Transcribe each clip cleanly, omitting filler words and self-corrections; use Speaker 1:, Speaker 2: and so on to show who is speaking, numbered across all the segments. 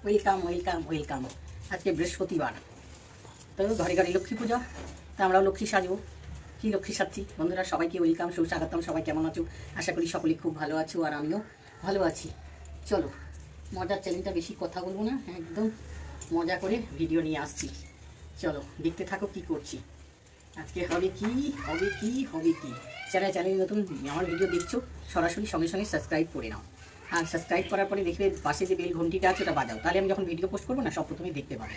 Speaker 1: Welcome welcome welcome. আজকে বৃহস্পতিবার, তো ঘরে ঘরে লক্ষ্মী পূজা, তা আমরাও লক্ষ্মী সাজবো। কী লক্ষ্মী সাজছি বন্ধুরা, সবাইকে ওয়েলকাম, সুস্বাগতম। সবাই কেমন আছো? আশা করি সকলেই খুব ভালো আছো, আর আমিও ভালো আছি। চলো, মজার চ্যানেলটা, বেশি কথা বলবো না, একদম মজা করে ভিডিও নিয়ে আসছি। চলো দেখতে থাকো কি করছি। আজকে হবে কি হবে কি হবে কি। চ্যানেল নতুন আমার ভিডিও দেখছো, সরাসরি সঙ্গে সঙ্গে সাবস্ক্রাইব করে নাও। আর সাবস্ক্রাইব করার পরে দেখবে পাশে যে বেল ঘন্টিটা আছে ওটা বাজাও, তাহলে আমি যখন ভিডিও পোস্ট করবো না সব প্রথমে দেখতে পাবে।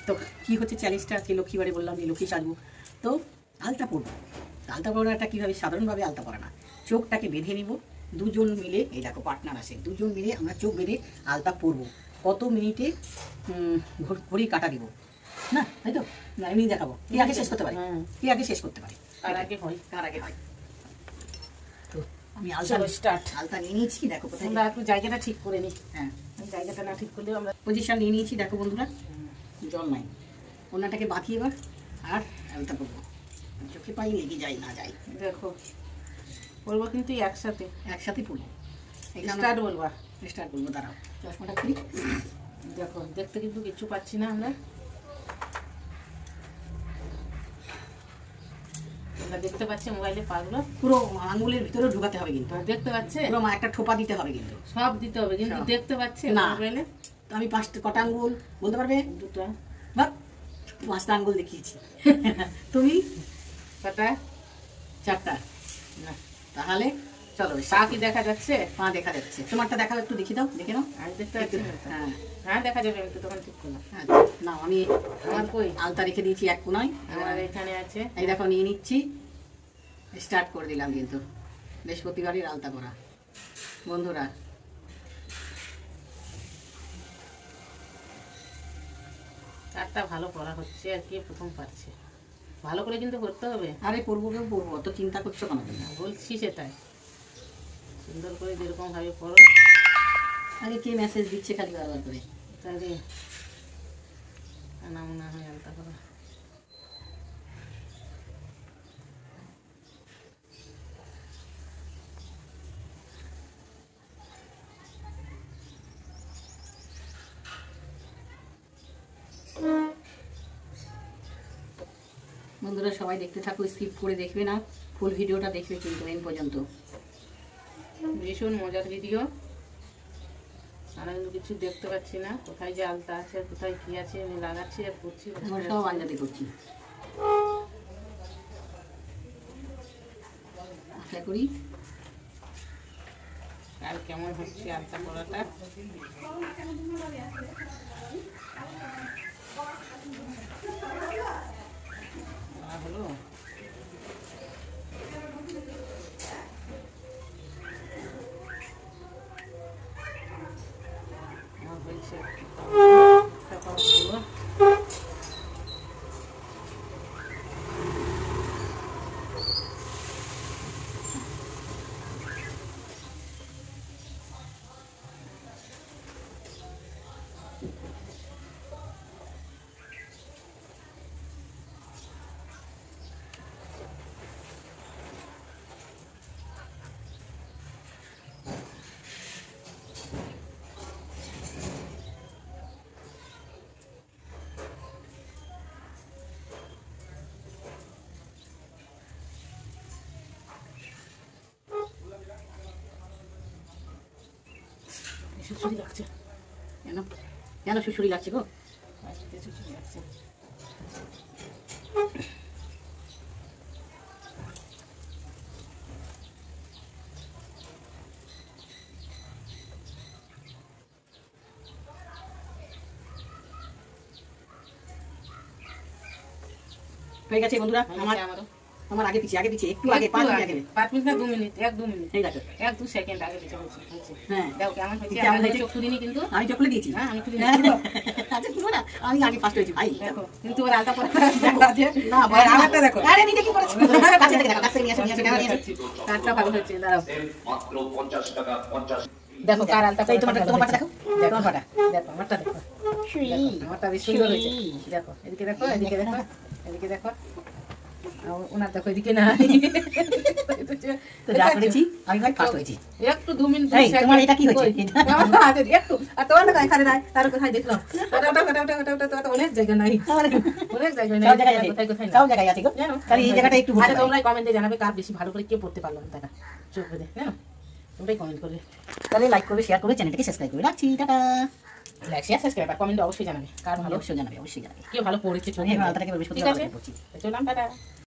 Speaker 1: তো কী হচ্ছে চ্যালেঞ্জটা, আজকে লক্ষ্মীবারে বললাম যে লক্ষ্মী সাজবো, তো আলতা পরবো। আলতা পরাটা কীভাবে, সাধারণভাবে আলতা পরা না, চোখটাকে বেঁধে নিব দুজন মিলে। এই দেখো পার্টনার আছে, দুজন মিলে আমরা চোখ বেঁধে আলতা পরবো। কত মিনিটে ঘড়ি কাটা দিব না, তাই তো? না এমনি দেখাবো, কে আগে শেষ করতে পারে, কে আগে শেষ করতে পারে, কার আগে হয়। তো আমি আলতা নিয়ে নিয়েছি, দেখো কোথায়।
Speaker 2: আমরা একটু জায়গাটা ঠিক করে নিই।
Speaker 1: হ্যাঁ,
Speaker 2: জায়গাটা না ঠিক করলেও আমরা
Speaker 1: পজিশন নিয়ে নিয়েছি, দেখো বন্ধুরা। জল নাই, ওনাটাকে বাঁধি এবার, আর আলতা করবো। চোখে পাই লেগে যায় না যায়,
Speaker 2: দেখো বলবো কিন্তু একসাথে
Speaker 1: পড়বো।
Speaker 2: স্টার্ট বলবা,
Speaker 1: স্টার্ট বলবো, দাঁড়াও চশমাটা খুলি।
Speaker 2: দেখো দেখতে কিন্তু কিছু পাচ্ছি না আমরা, দেখতে পাচ্ছি মোবাইলে পাগুলো
Speaker 1: পুরো আঙ্গুলের ভিতরে ঢুকাতে হবে, কিন্তু
Speaker 2: দেখতে পাচ্ছে
Speaker 1: পুরো একটা ঠোপা দিতে হবে, কিন্তু
Speaker 2: সব দিতে হবে, কিন্তু দেখতে পাচ্ছে
Speaker 1: না
Speaker 2: মোবাইলে।
Speaker 1: তো আমি কটা আঙ্গুল বলতে পারবে?
Speaker 2: দুটো
Speaker 1: বা 5টা আঙ্গুল দেখিয়েছি। তুমি
Speaker 2: কটা?
Speaker 1: 4টা।
Speaker 2: না
Speaker 1: তাহলে চলো,
Speaker 2: পা কি দেখা যাচ্ছে?
Speaker 1: পা দেখা যাচ্ছে, তোমারটা দেখাও, একটু দেখে দাও, দেখে নাও।
Speaker 2: আমি দেখতে পাচ্ছি না।
Speaker 1: হ্যাঁ
Speaker 2: হ্যাঁ দেখা যাবে, একটু তখন ঠিক করলাম।
Speaker 1: না আমি
Speaker 2: আমার কই
Speaker 1: আলতা রেখে দিয়েছি এক কোনায়,
Speaker 2: আমার এখানে আছে।
Speaker 1: এই দেখো নিয়ে নিচ্ছি, স্টার্ট করে দিলাম। কিন্তু বৃহস্পতিবারের আলতা করা বন্ধুরা,
Speaker 2: চারটা ভালো পড়া হচ্ছে, আর কি প্রথম পারছে, ভালো করে কিন্তু করতে হবে।
Speaker 1: আরে পড়বো, কেউ পড়বো, অত চিন্তা করছো কেন?
Speaker 2: বলছি সেটাই, সুন্দর করে যেরকম ভাবে পড়ো।
Speaker 1: আরে কে মেসেজ দিচ্ছে খালি বারবার করে,
Speaker 2: তাহলে না মনে হয় আলতা করা।
Speaker 1: বন্ধুরা সবাই দেখতে থাকো, স্কিপ করে দেখবে না, ফুল ভিডিওটা দেখবে কিন্তু এন পর্যন্ত।
Speaker 2: ভীষণ মজার ভিডিও। আর আমি কিছু দেখতে পাচ্ছি না, কোথায় যে আলতা আছে, কোথায় কি আছে, আমি লাগাচ্ছি আর করছি,
Speaker 1: সব আন্দাজে করছি। আশা করি
Speaker 2: আর কেমন হচ্ছে আলতা পড়াটা। হলো হয়েছে। সুচুরি লাগছে
Speaker 1: কেন, কেন সুসুরি লাগছে গো?
Speaker 2: সুচুরি লাগছে।
Speaker 1: হয়ে গেছে বন্ধুরা, আমার আগে পিছিয়ে একটু আগে 5 মিনিট আগে,
Speaker 2: 5 মিনিট না 2 মিনিট, 1-2 মিনিট,
Speaker 1: এই দেখো
Speaker 2: 1-2 সেকেন্ড আগে পিছিয়ে হচ্ছে।
Speaker 1: হ্যাঁ
Speaker 2: দেখো কেমন হচ্ছে। আমি চোখ খুলিনি, কিন্তু
Speaker 1: আমি চোখ খুলে দিয়েছি।
Speaker 2: হ্যাঁ আমি খুলিনি।
Speaker 1: আচ্ছা খুলো না, আমি আগে ফার্স্ট হয়েছি ভাই।
Speaker 2: দেখো কিন্তু ওর আলতা পড়া দেখো আছে
Speaker 1: না ভাই, আমারটা দেখো। আরে নিজে কি করেছো? কাছে থেকে দেখো, কাছে নিয়ে আসো,
Speaker 2: কারটা ভালো হচ্ছে। দাঁড়াও,
Speaker 3: মাত্র 50 টাকা 50।
Speaker 2: দেখো কার আলতা পড়া।
Speaker 1: তোমারটা দেখো,
Speaker 2: দেখো দেখো আমারটা দেখো, আমারটা বেশ সুন্দর হয়েছে। দেখো এদিকে দেখো, এদিকে দেখো, এদিকে দেখো, ওনার দেখো এদিকে নাই।
Speaker 1: তো যা করেছি আমি ভাই ফার্স্ট হয়েছি।
Speaker 2: একটু 2 মিনিট
Speaker 1: এই, তোমার এটা কি হয়েছে?
Speaker 2: আমার হাতে একটু আর তোমার না এখানে নাই তার কোথায় দেখলাম ওটা অনেক জায়গা নাই অনেক জায়গা নাই
Speaker 1: সব জায়গায় আছে,
Speaker 2: কোথায় কোথায়
Speaker 1: সব জায়গায় আছে গো।
Speaker 2: জানো
Speaker 1: তাহলে এই জায়গাটা একটু
Speaker 2: আরে
Speaker 1: বলতে
Speaker 2: তোমরা কমেন্টে জানাবে কার বেশি ভালো করে কে পড়তে পারলো না টাকা চোখ বেঁধে জানো তোমরাই কমেন্ট করবে
Speaker 1: তাহলে লাইক করবে, শেয়ার করবে, চ্যানেলটাকে সাবস্ক্রাইব করবে। রাখছি, টাটা।
Speaker 2: লাইক শেয়ার সাবস্ক্রাইব আর কমেন্টে অবশ্যই জানাবে কার ভালো
Speaker 1: অবশ্যই জানাবে, অবশ্যই জানাবে।
Speaker 2: কে ভালো পড়েছে
Speaker 1: আমি এখন আলতাটাকে
Speaker 2: ঠিক
Speaker 1: বৃহস্পতিবার
Speaker 2: আছে
Speaker 1: করছি।
Speaker 2: চললাম টাটা।